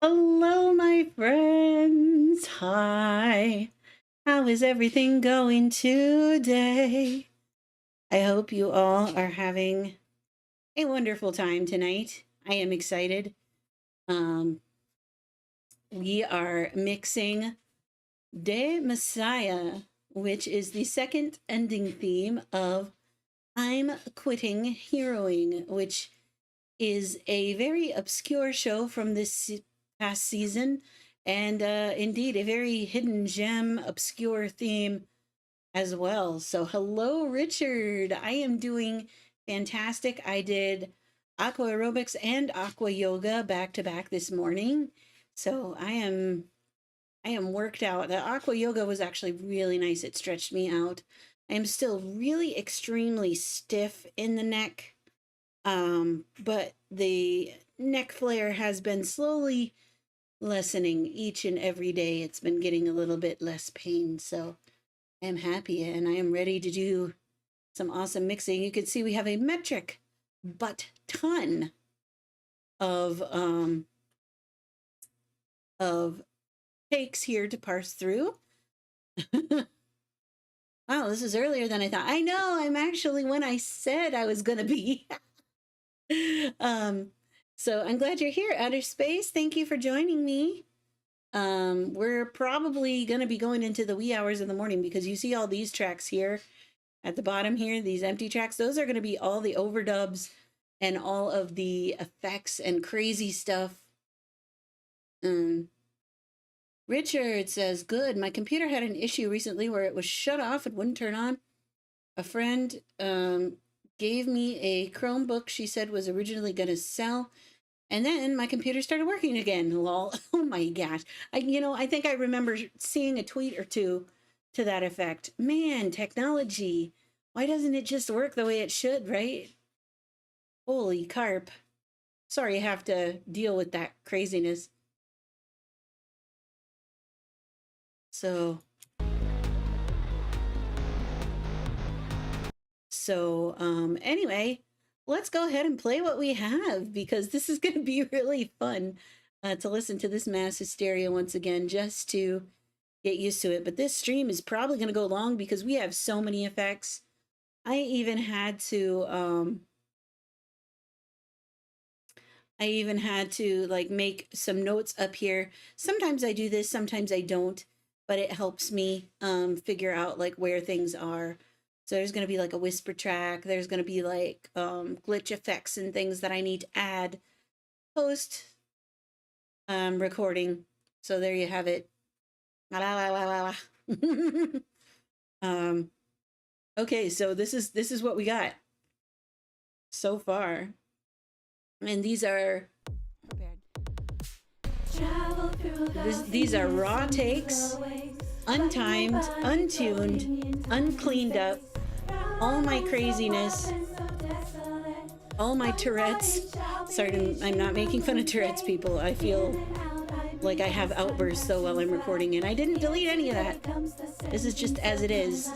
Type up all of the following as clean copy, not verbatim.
Hello, my friends. Hi. How is everything going today? I hope you all are having a wonderful time tonight. I am excited. Um, we are mixing De Messiah, which is the second ending theme of I'm Quitting Heroing, which is a very obscure show from this past season, and indeed a very hidden gem, obscure theme as well. So, hello, Richard. I am doing fantastic. I did aqua aerobics and aqua yoga back to back this morning. So I am worked out. The aqua yoga was actually really nice. It stretched me out. I am still really extremely stiff in the neck. But the neck flare has been slowly lessening each and every day. It's been getting a little bit less pain. So I am happy and I am ready to do some awesome mixing. You can see we have a metric butt ton of takes here to parse through. Wow, this is earlier than I thought. I know, I'm actually when I said I was gonna be. So I'm glad you're here, Outer Space. Thank you for joining me. We're probably gonna be going into the wee hours of the morning because you see all these tracks here at the bottom here, these empty tracks. Those are gonna be all the overdubs and all of the effects and crazy stuff. Richard says, good. My computer had an issue recently where it was shut off and wouldn't turn on. A friend gave me a Chromebook she said was originally going to sell. And then my computer started working again. Lol. Oh my gosh. I think I remember seeing a tweet or two to that effect. Man, technology. Why doesn't it just work the way it should, right? Holy carp. Sorry I have to deal with that craziness. So anyway, let's go ahead and play what we have because this is going to be really fun to listen to this mass hysteria once again, just to get used to it. But this stream is probably going to go long because we have so many effects. I even had to like make some notes up here. Sometimes I do this, sometimes I don't, but it helps me figure out like where things are. So there's going to be like a whisper track. There's going to be like glitch effects and things that I need to add post recording. So there you have it. Okay, so this is what we got so far. And these are these are raw takes, untimed, untuned, uncleaned up, all my craziness, all my Tourette's. Sorry, I'm not making fun of Tourette's, people. I feel like I have outbursts though while I'm recording, and I didn't delete any of that. This is just as it is.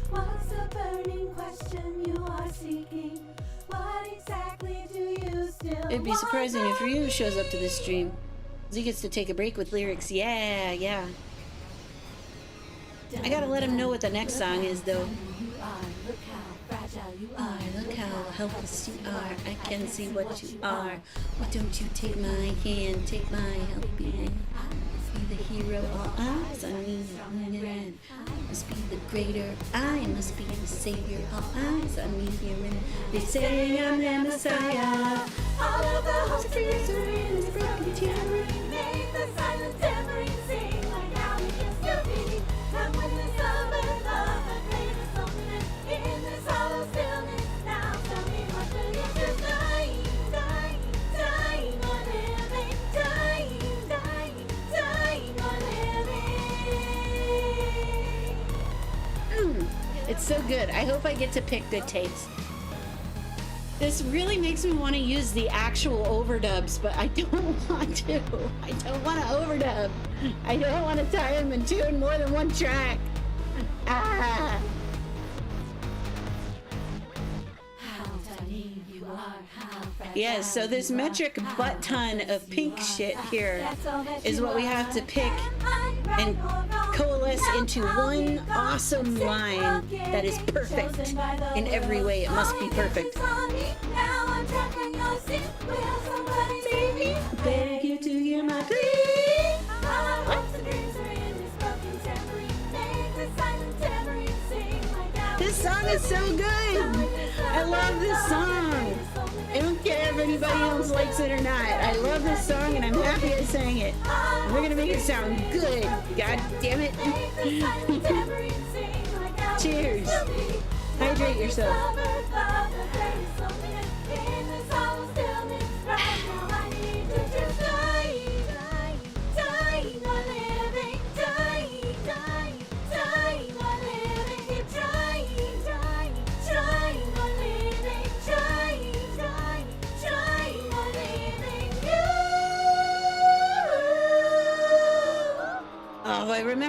What's the burning question you are seeking? What exactly do you still It'd be surprising if Ryu shows up to this stream. He gets to take a break with lyrics. Yeah. I gotta let him know what the next song is, though. Look how fragile you are. Look how helpless you are. I can see what you are. Why don't you take my hand, take my helping hand? Be the hero, all eyes on me. I must be the greater. I must be the savior. All eyes on me here. They say I'm the Messiah. All of the hopes and misery is broken tambourine. Make the silent tambourine sing like how we used to be. Come with the summer love, the greatest loneliness in this hollow stillness. Now tell me what will you do? Dying or living, dying or living. It's so good. I hope I get to pick good takes. This really makes me want to use the actual overdubs, but I don't want to. I don't want to overdub. I don't want to tie them and tune more than one track. Ah. Yes, so this metric butt ton of pink shit here is what we have to pick and coalesce into one awesome line that is perfect in every way. It must be perfect. Beg you to hear my plea. This song is so good. I love this song. I don't care if anybody else likes it or not. I love this song and I'm happy I sang it. And we're gonna make it sound good. God damn it. Cheers. Hydrate yourself.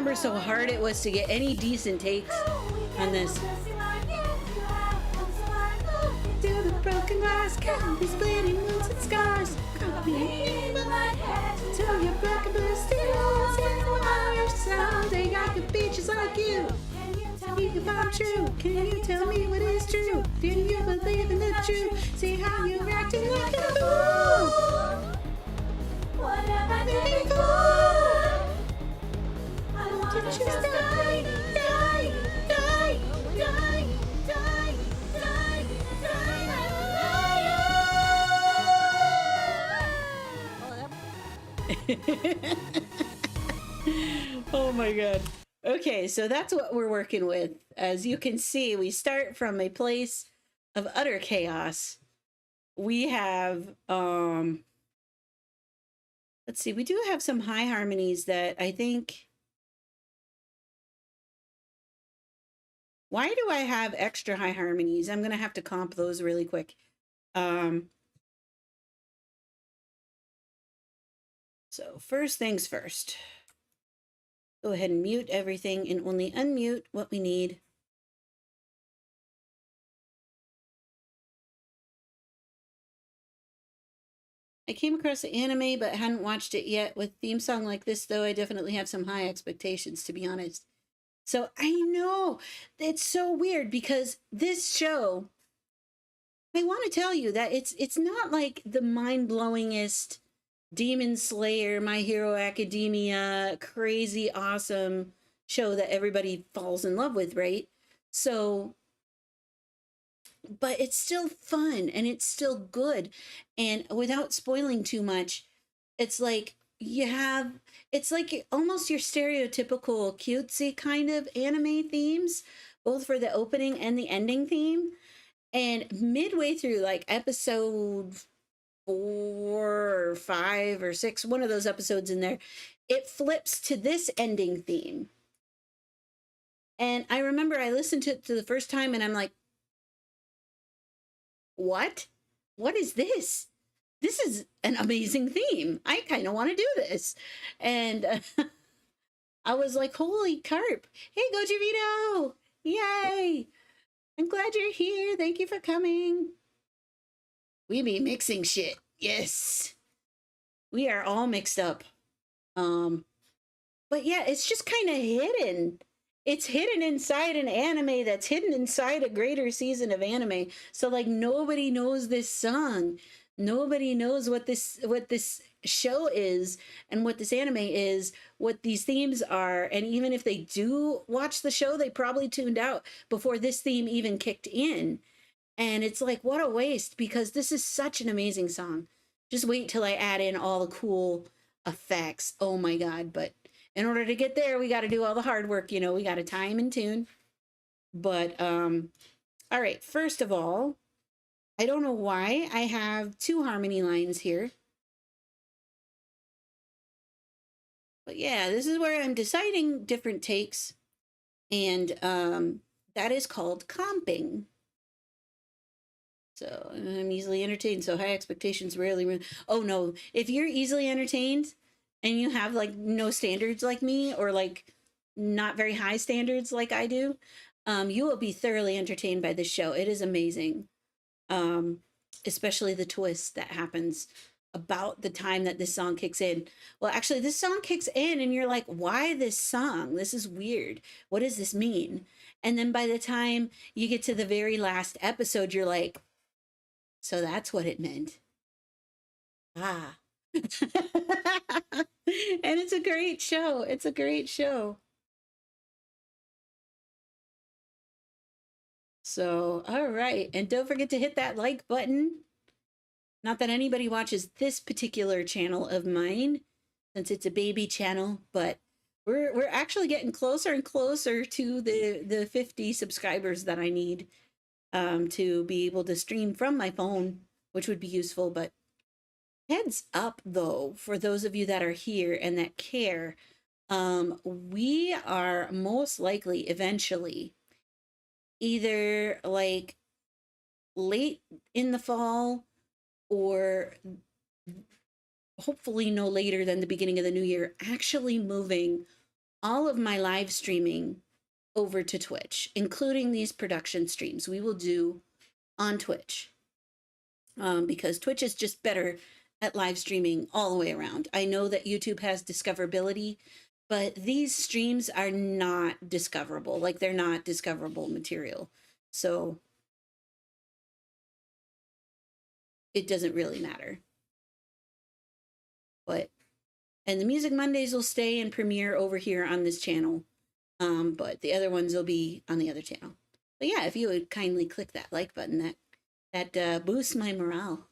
remember so hard it was to get any decent takes on this. To the broken glass, count these bleeding wounds and scars. Caught me in my head till you're broken blue steel. Someday I could be just like you. If I'm true, can you tell me what is true? Do you believe in the truth? See how you're acting like a fool. What am I thinking for? I want to just die, die, die, die, die, die, die. Oh my god. Okay, so that's what we're working with. As you can see, we start from a place of utter chaos. We have let's see, we do have some high harmonies that I think. Why do I have extra high harmonies? I'm gonna have to comp those really quick. So first things first. Go ahead and mute everything and only unmute what we need. I came across the anime but hadn't watched it yet. With theme song like this, though, I definitely have some high expectations, to be honest. So I know it's so weird because this show, I want to tell you that it's not like the mind-blowingest Demon Slayer, My Hero Academia, crazy awesome show that everybody falls in love with, right? So, but it's still fun and it's still good. And without spoiling too much, it's like it's like almost your stereotypical cutesy kind of anime themes, both for the opening and the ending theme. And midway through, like episode 4 or 5 or 6, one of those episodes in there, it flips to this ending theme. And I remember I listened to it the first time and I'm like, what is this? This is an amazing theme. I kind of want to do this. And I was like, holy carp. Hey, Goji Vito. Yay. I'm glad you're here. Thank you for coming. We be mixing shit. Yes. We are all mixed up. But yeah, it's just kind of hidden. It's hidden inside an anime that's hidden inside a greater season of anime. So like nobody knows this song. Nobody knows what this show is and what this anime is, what these themes are. And even if they do watch the show, they probably tuned out before this theme even kicked in. And it's like, what a waste, because this is such an amazing song. Just wait till I add in all the cool effects. Oh my God. But in order to get there, we got to do all the hard work. You know, we got to time and tune. But, all right. First of all, I don't know why I have 2 harmony lines here. But yeah, this is where I'm deciding different takes. And that is called comping. So I'm easily entertained. So high expectations rarely. Oh no, if you're easily entertained and you have like no standards like me, or like not very high standards like I do, you will be thoroughly entertained by this show. It is amazing. Especially the twist that happens about the time that this song kicks in. Well, actually this song kicks in and you're like, why this song? This is weird. What does this mean? And then by the time you get to the very last episode, you're like, so that's what it meant. Ah. And it's a great show. It's a great show. So, all right. And don't forget to hit that like button. Not that anybody watches this particular channel of mine, since it's a baby channel, but we're actually getting closer and closer to the 50 subscribers that I need to be able to stream from my phone, which would be useful. But heads up, though, for those of you that are here and that care, we are most likely eventually either like late in the fall or hopefully no later than the beginning of the new year, actually moving all of my live streaming over to Twitch, including these production streams we will do on Twitch, because Twitch is just better at live streaming all the way around. I know that YouTube has discoverability, but these streams are not discoverable. Like, they're not discoverable material. So it doesn't really matter. And the Music Mondays will stay and premiere over here on this channel. But the other ones will be on the other channel. But yeah, if you would kindly click that like button, that boosts my morale.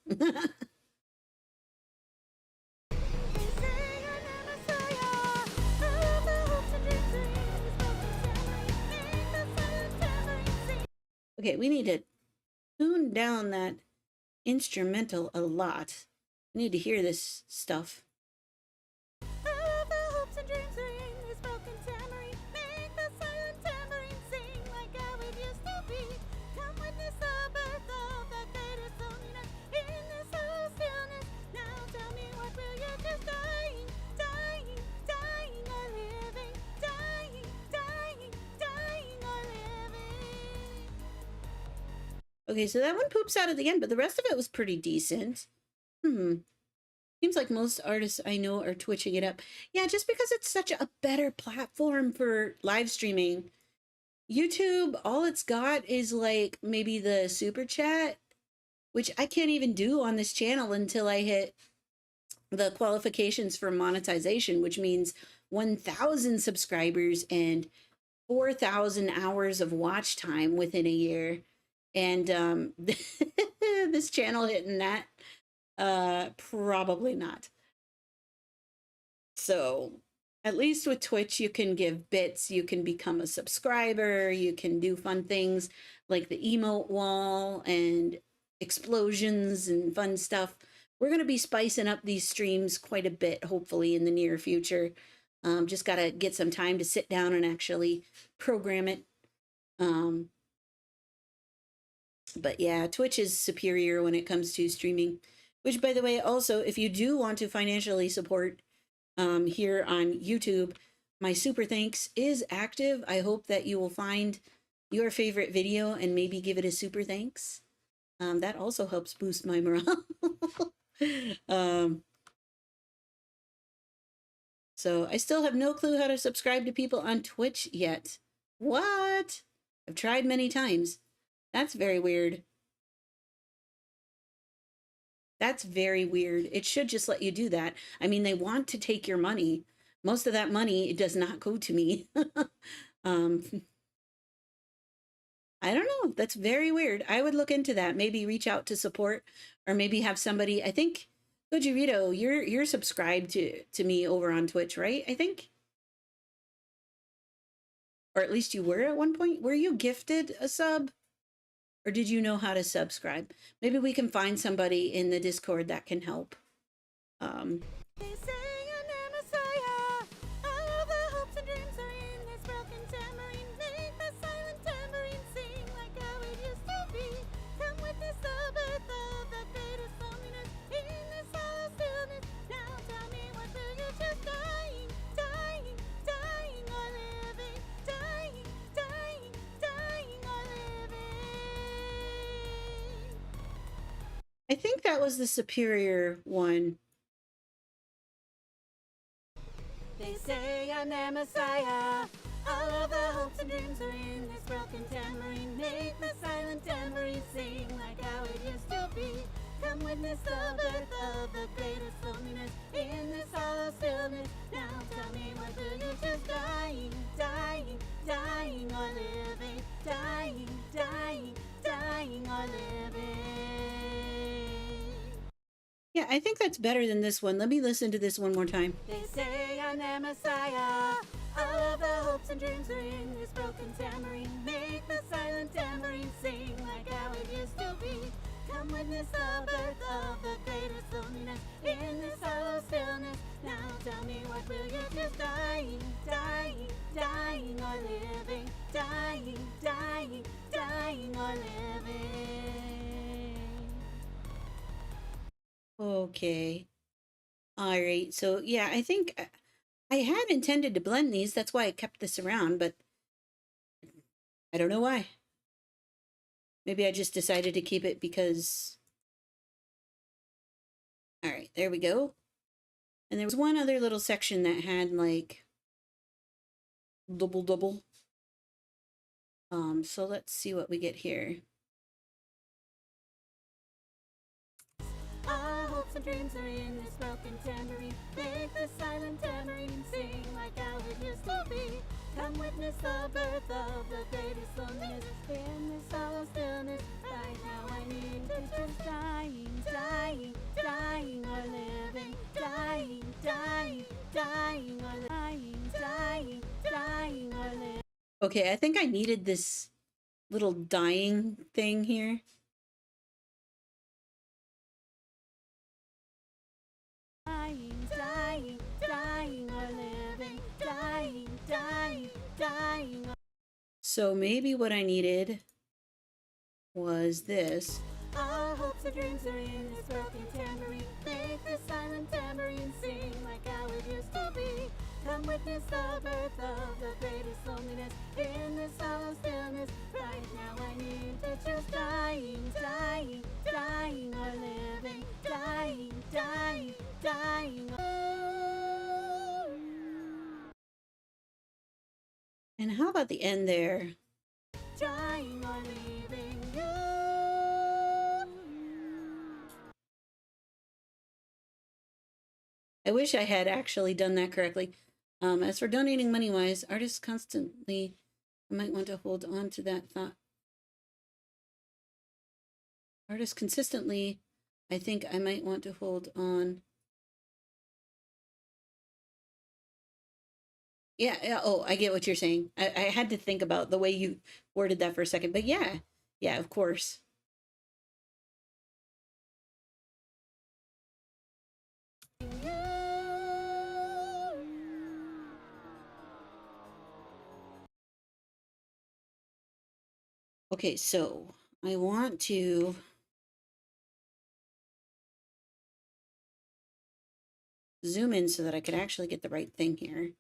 Okay, we need to tune down that instrumental a lot. We need to hear this stuff. Okay, so that one poops out at the end, but the rest of it was pretty decent. Seems like most artists I know are twitching it up. Yeah, just because it's such a better platform for live streaming. YouTube, all it's got is like maybe the super chat, which I can't even do on this channel until I hit the qualifications for monetization, which means 1,000 subscribers and 4,000 hours of watch time within a year. And this channel hitting that, probably not. So at least with Twitch, you can give bits, you can become a subscriber, you can do fun things like the emote wall and explosions and fun stuff. We're going to be spicing up these streams quite a bit, hopefully in the near future. Just got to get some time to sit down and actually program it. But yeah, Twitch is superior when it comes to streaming, which, by the way, also, if you do want to financially support here on YouTube, my super thanks is active. I hope that you will find your favorite video and maybe give it a super thanks. That also helps boost my morale. So I still have no clue how to subscribe to people on Twitch yet. What? I've tried many times. That's very weird. That's very weird. It should just let you do that. I mean, they want to take your money. Most of that money, it does not go to me. I don't know. That's very weird. I would look into that. Maybe reach out to support, or maybe have somebody. I think Gojirito, you're subscribed to me over on Twitch, right? I think. Or at least you were at one point. Were you gifted a sub? Or did you know how to subscribe? Maybe we can find somebody in the Discord that can help. They say I'm a messiah. All of the hopes and dreams are in this broken tambourine. Make the silent tambourine sing like how it used to be. Come witness the birth of the greatest loneliness in this hollow stillness. Now tell me, what will you choose? Dying, dying, dying or living? Dying, dying, dying or living? I think that was the superior one. They say I'm the messiah. All of the hopes and dreams are in this broken tambourine. Make the silent tambourine sing like how it used to be. Come witness the birth of the greatest loneliness in this hollow stillness. Now tell me, what will you choose? Dying, dying, dying or living? Dying, dying, dying or living? Yeah, I think that's better than this one. Let me listen to this one more time. They say I'm the messiah. All of the hopes and dreams are in this broken tambourine. Make the silent tambourine sing like how it used to be. Come witness the birth of the greatest loneliness in this hollow stillness. Now tell me, what will you choose? Dying, dying, dying or living? Dying, dying, dying or living? Okay. All right. So yeah, I think I had intended to blend these. That's why I kept this around, but I don't know why. Maybe I just decided to keep it because... All right, there we go. And there was one other little section that had like double. So let's see what we get here. Our hopes and dreams are in this broken tambourine. Make the silent tambourine sing like how it used to be. Come witness the birth of the greatest loneliness. In this hollow stillness, right now I need to just dying, dying, dying or living. Dying, dying, dying or dying, dying, dying or living. Okay, I think I needed this little dying thing here. Dying, dying, dying or living. Dying, dying, dying or... So maybe what I needed was this. Our hopes and dreams are in this broken tambourine. Make the silent tambourine sing like how it used to be. Come witness the birth of the greatest loneliness. In this hollow stillness, right now I need to choose dying, dying, dying or living. Dying, dying, dying or... And how about the end there? Dying or leaving you. I wish I had actually done that correctly. As for donating money-wise, artists constantly might want to hold on to that thought. Artists consistently, I think I might want to hold on. Yeah, oh, I get what you're saying. I had to think about the way you worded that for a second, but yeah, of course. Okay, so I want to zoom in so that I could actually get the right thing here.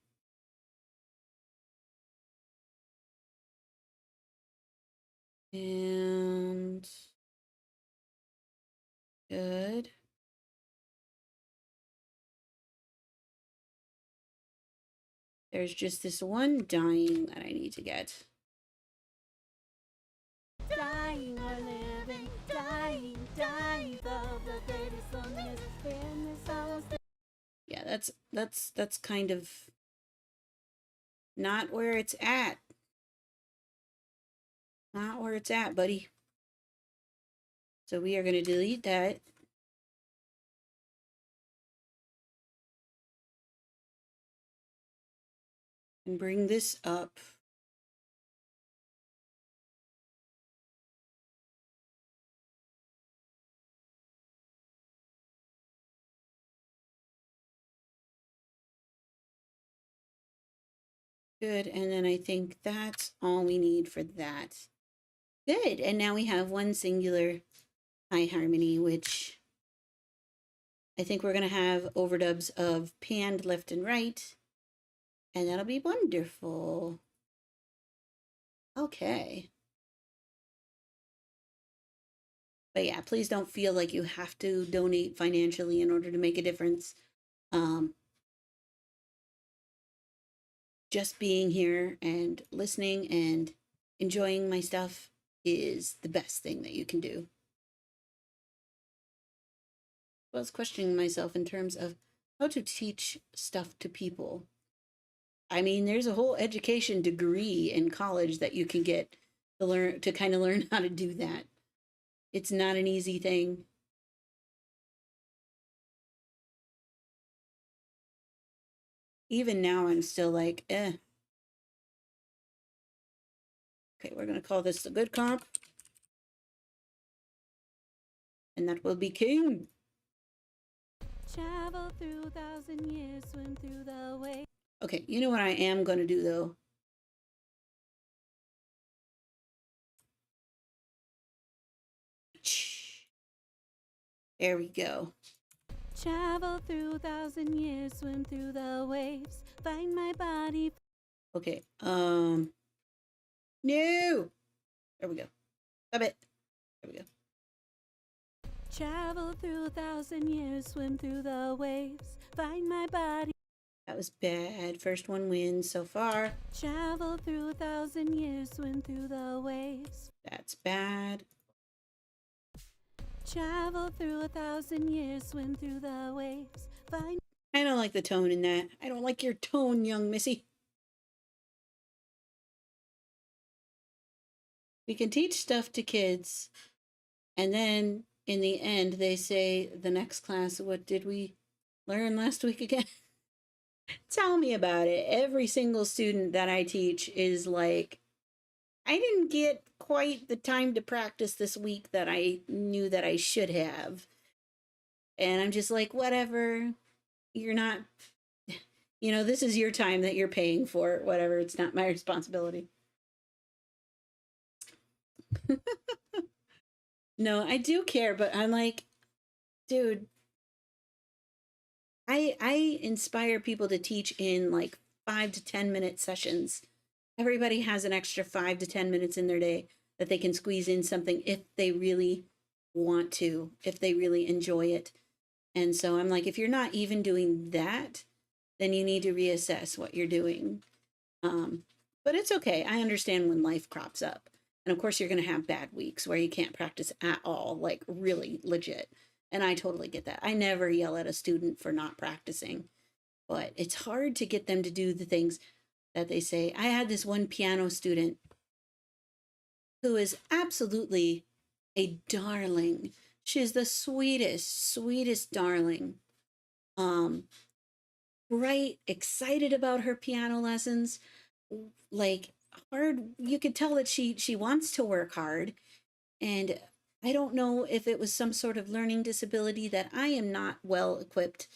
And good. There's just this one dying that I need to get. Dying or living, dying, dying of the greatest loneliness in this hollow. Yeah, that's kind of not where it's at. Not where it's at, buddy. So we are going to delete that. And bring this up. Good, and then I think that's all we need for that. Good, and now we have one singular high harmony, which I think we're going to have overdubs of panned left and right, and that'll be wonderful. Okay. But yeah, please don't feel like you have to donate financially in order to make a difference. Just being here and listening and enjoying my stuff is the best thing that you can do. I was questioning myself in terms of how to teach stuff to people. I mean, there's a whole education degree in college that you can get to kind of learn how to do that. It's not an easy thing. Even now, I'm still like, eh. Okay, we're going to call this the good comp. And that will be king. Travel through 1,000 years, swim through the way. Okay, you know what I am going to do, though? There we go. Travel through 1,000 years, swim through the waves, find my body. Okay. No. There we go. Stop it. There we go. Travel through 1,000 years, swim through the waves, find my body. That was bad. First one wins so far. Travel through 1,000 years, swim through the waves. That's bad. Travel through 1,000 years, swim through the waves, find. I don't like the tone in that. I don't like your tone, young missy. We can teach stuff to kids, and then in the end, they say, the next class, what did we learn last week again? Tell me about it. Every single student that I teach is like, I didn't get quite the time to practice this week that I knew that I should have. And I'm just like, whatever. You're not, this is your time that you're paying for. Whatever. It's not my responsibility. No, I do care, but I'm like, dude, I inspire people to teach in like 5 to 10 minute sessions. Everybody has an extra 5 to 10 minutes in their day that they can squeeze in something if they really want to, if they really enjoy it. And so I'm like, if you're not even doing that, then you need to reassess what you're doing. But it's okay. I understand when life crops up. And of course, you're going to have bad weeks where you can't practice at all, like really legit. And I totally get that. I never yell at a student for not practicing, but it's hard to get them to do the things that they say. I had this one piano student who is absolutely a darling. She's the sweetest, sweetest darling. Bright, excited about her piano lessons, like hard. You could tell that she wants to work hard. And I don't know if it was some sort of learning disability that I am not well equipped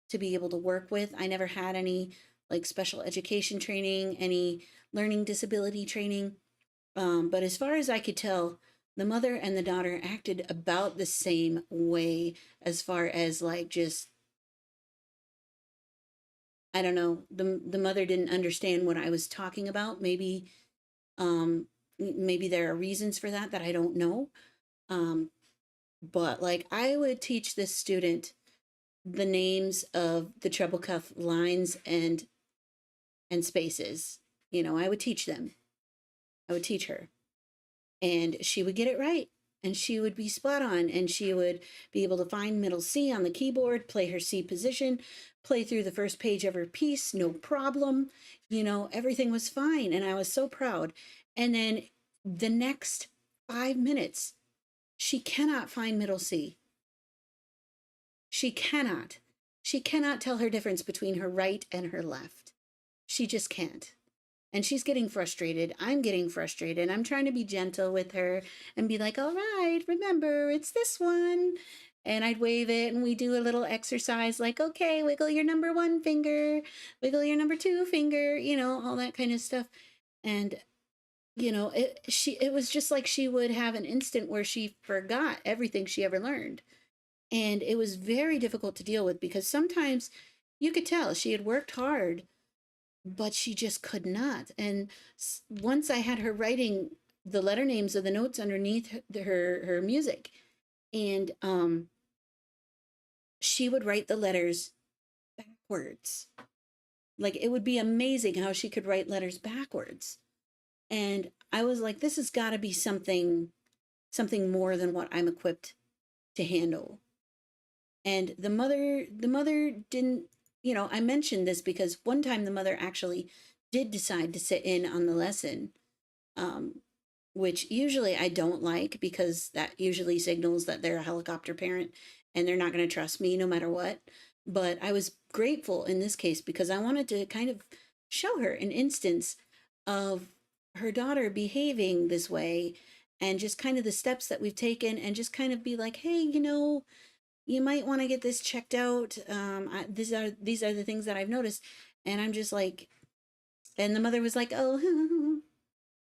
to be able to work with. I never had any like special education training, any learning disability training. But as far as I could tell, the mother and the daughter acted about the same way as far as like just, I don't know, the mother didn't understand what I was talking about. Maybe there are reasons for that I don't know. But like I would teach this student the names of the treble clef lines and spaces. I would teach them. I would teach her. And she would get it right. And she would be spot on. And she would be able to find middle C on the keyboard, play her C position, play through the first page of her piece, no problem. Everything was fine. And I was so proud. And then the next 5 minutes, she cannot find middle C. She cannot. She cannot tell her difference between her right and her left. She just can't. And she's getting frustrated. I'm getting frustrated. I'm trying to be gentle with her and be like, all right, remember, it's this one. And I'd wave it and we do a little exercise like, okay, wiggle your number 1 finger, wiggle your number 2 finger, all that kind of stuff. And, it was just like she would have an instant where she forgot everything she ever learned. And it was very difficult to deal with because sometimes you could tell she had worked hard, but she just could not. And once I had her writing the letter names of the notes underneath her music, and she would write the letters backwards. Like it would be amazing how she could write letters backwards. And I was like, this has got to be something more than what I'm equipped to handle. And the mother didn't, I mentioned this because one time the mother actually did decide to sit in on the lesson, which usually I don't like because that usually signals that they're a helicopter parent and they're not going to trust me no matter what. But I was grateful in this case because I wanted to kind of show her an instance of her daughter behaving this way and just kind of the steps that we've taken and just kind of be like, hey, you might want to get this checked out. These are the things that I've noticed. And I'm just like, and the mother was like, oh,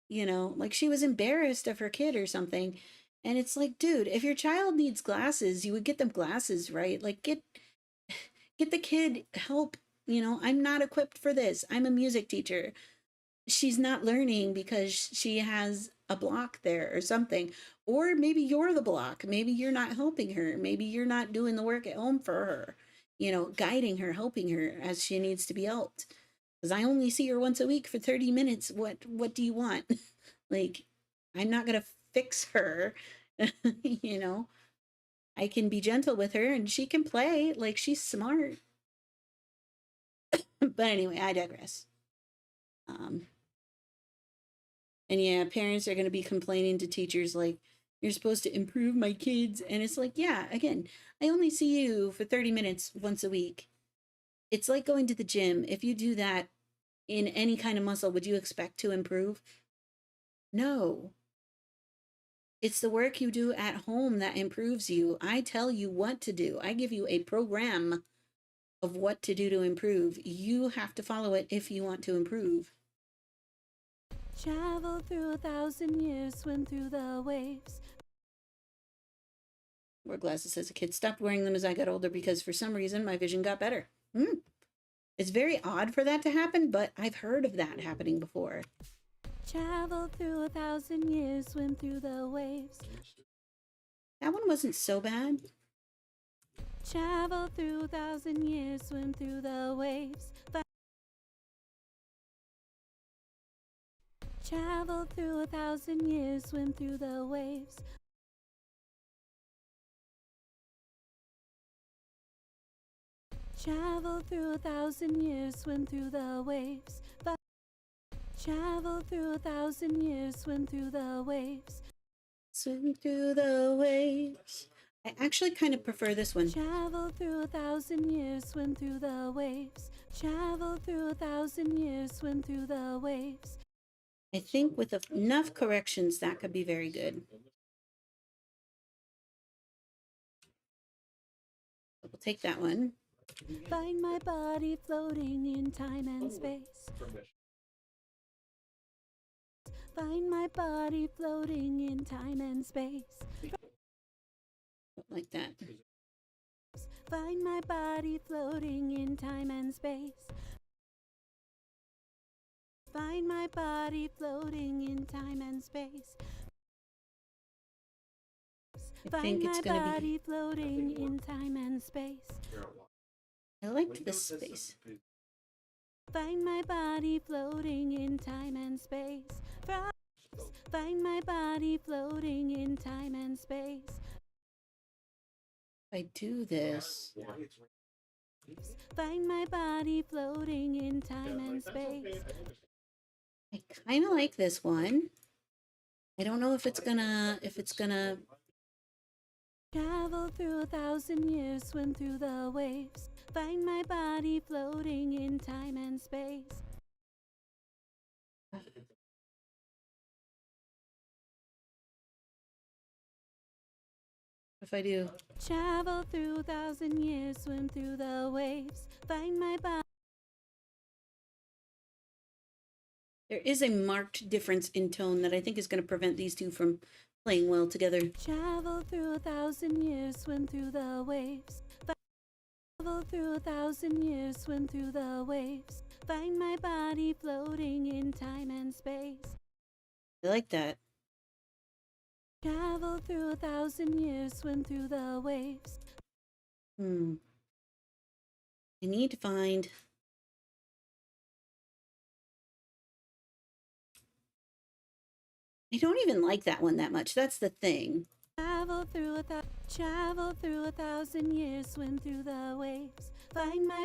like she was embarrassed of her kid or something. And it's like, dude, if your child needs glasses, you would get them glasses, right? Like Get the kid help. You know, I'm not equipped for this. I'm a music teacher. She's not learning because she has a block there or something. Or maybe you're the block. Maybe you're not helping her. Maybe you're not doing the work at home for her, you know, guiding her, helping her as she needs to be helped. Because I only see her once a week for 30 minutes. What do you want? Like, I'm not gonna fix her. You know, I can be gentle with her and she can play. Like, she's smart. But anyway, I digress. And yeah, parents are going to be complaining to teachers like, you're supposed to improve my kids. And it's like, yeah, again, I only see you for 30 minutes once a week. It's like going to the gym. If you do that in any kind of muscle, would you expect to improve? No. It's the work you do at home that improves you. I tell you what to do. I give you a program of what to do to improve. You have to follow it if you want to improve. Travel through 1,000 years, swim through the waves. Wore glasses as a kid, stopped wearing them as I got older because for some reason my vision got better. It's very odd for that to happen, but I've heard of that happening before. Travel through 1,000 years, swim through the waves. That one wasn't so bad. Travel through 1,000 years, swim through the waves. Travel through 1,000 years, swim through the waves. Travel through 1,000 years, swim through the waves. Travel through 1,000 years, swim through the waves. Swim through the waves. I actually kind of prefer this one. Travel through 1,000 years, swim through the waves. Travel through 1,000 years, swim through the waves. I think with enough corrections, that could be very good. We'll take that one. Find my body floating in time and space. Find my body floating in time and space. Like that. Find my body floating in time and space. Find my body floating in time and space. I think it's gonna be. Body floating in time and space. I liked this space. Find my body floating in time and space. Find my body floating in time and space. If I do this. Find my body floating in time and space. I kind of like this one. I don't know if it's gonna. Travel through 1,000 years, swim through the waves. Find my body floating in time and space. If I do. Travel through 1,000 years, swim through the waves. Find my body. There is a marked difference in tone that I think is going to prevent these two from playing well together. Travel through 1,000 years, swim through the waves. Travel through 1,000 years, swim through the waves. Find my body floating in time and space. I like that. Travel through 1,000 years, swim through the waves. I need to find. I don't even like that one that much. That's the thing. Travel through 1,000 years, swim through the waves. Find my.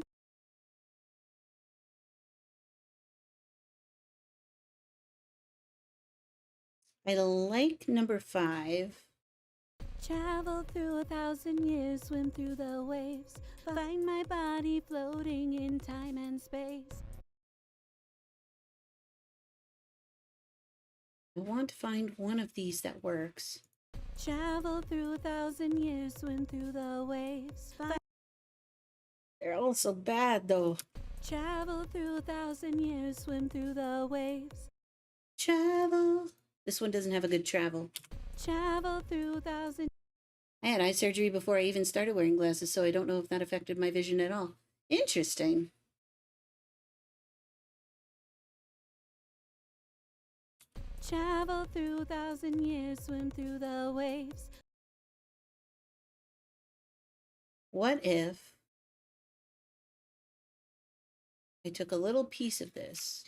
I like number 5. Travel through 1,000 years, swim through the waves. Find my body floating in time and space. I want to find one of these that works. Travel through 1,000 years, swim through the waves. They're all so bad though. Travel through 1,000 years, swim through the waves. Travel. This one doesn't have a good travel. Travel through 1,000. I had eye surgery before I even started wearing glasses, so I don't know if that affected my vision at all. Interesting. Travel through 1,000 years, swim through the waves. What if I took a little piece of this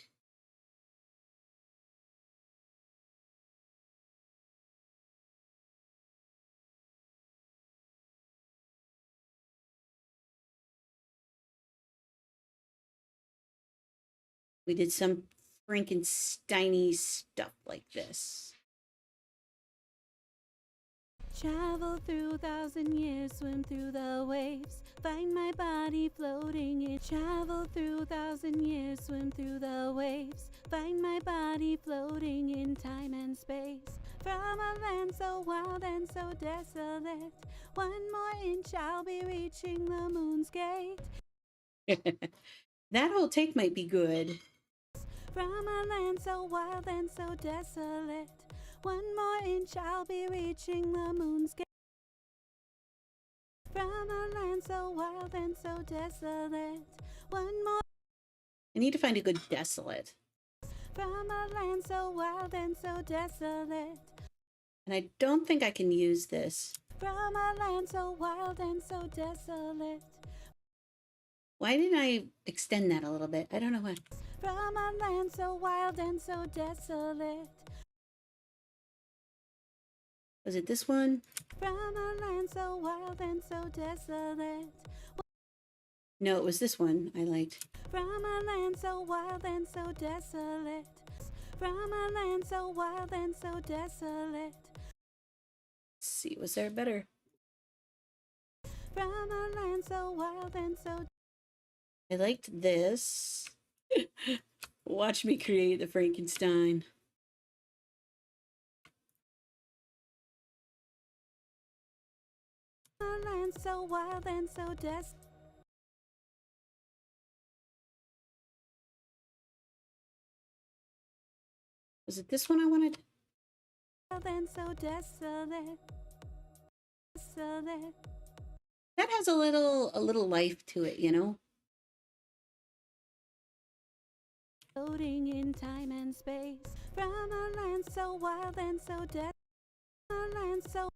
we did some Frankensteiny stuff like this. Travel through 1,000 years, swim through the waves. Find my body floating in. Travel through 1,000 years, swim through the waves. Find my body floating in time and space. From a land so wild and so desolate, one more inch I'll be reaching the moon's gate. That whole take might be good. From a land so wild and so desolate, one more inch I'll be reaching the moon's gate. From a land so wild and so desolate, one more. I need to find a good desolate. From a land so wild and so desolate. And I don't think I can use this. From a land so wild and so desolate. Why didn't I extend that a little bit? I don't know why. From a land so wild and so desolate. Was it this one? From a land so wild and so desolate. No, it was this one I liked. From a land so wild and so desolate. From a land so wild and so desolate. Let's see, was there better? From a land so wild and so. I liked this. Watch me create the Frankenstein. A land so wild and so desolate. Was it this one I wanted? Wild and so desolate. Desolate. That has a little life to it, you know? Floating in time and space. From a land so wild and so desolate. A land so.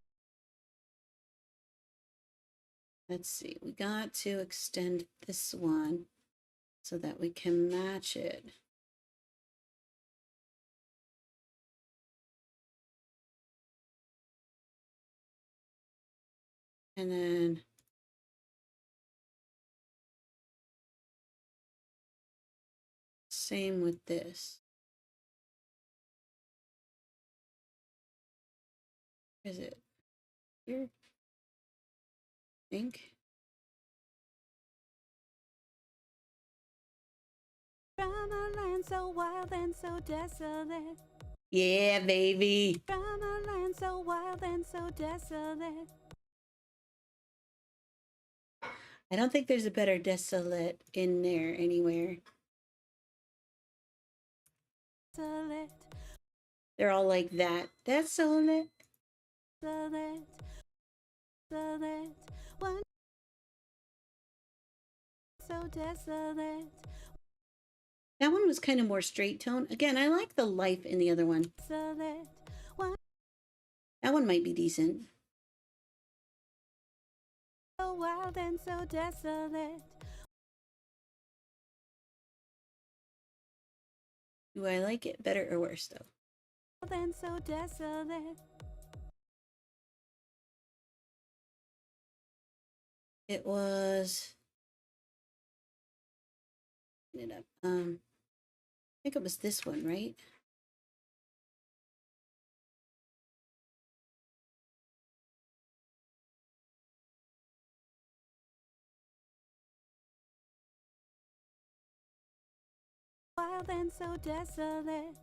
Let's see, we got to extend this one so that we can match it. And then same with this. Where is it? Here? I think. From a land so wild and so desolate. Yeah, baby. From a land so wild and so desolate. I don't think there's a better desolate in there anywhere. Desolate. They're all like that. Desolate. Desolate. Desolate. One. So desolate. That one was kind of more straight tone. Again, I like the life in the other one. Desolate. One. That one might be decent. So wild and so desolate. Do I like it better or worse though? Wild and so desolate. It was. I think it was this one, right? Wild and so desolate.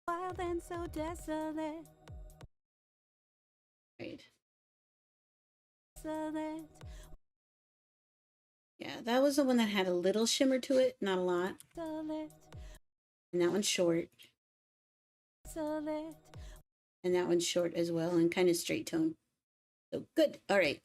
Wild and so desolate. Right. Desolate. Yeah, that was the one that had a little shimmer to it, not a lot. Desolate. And that one's short. Desolate. And that one's short as well and kind of straight tone. So good. All right.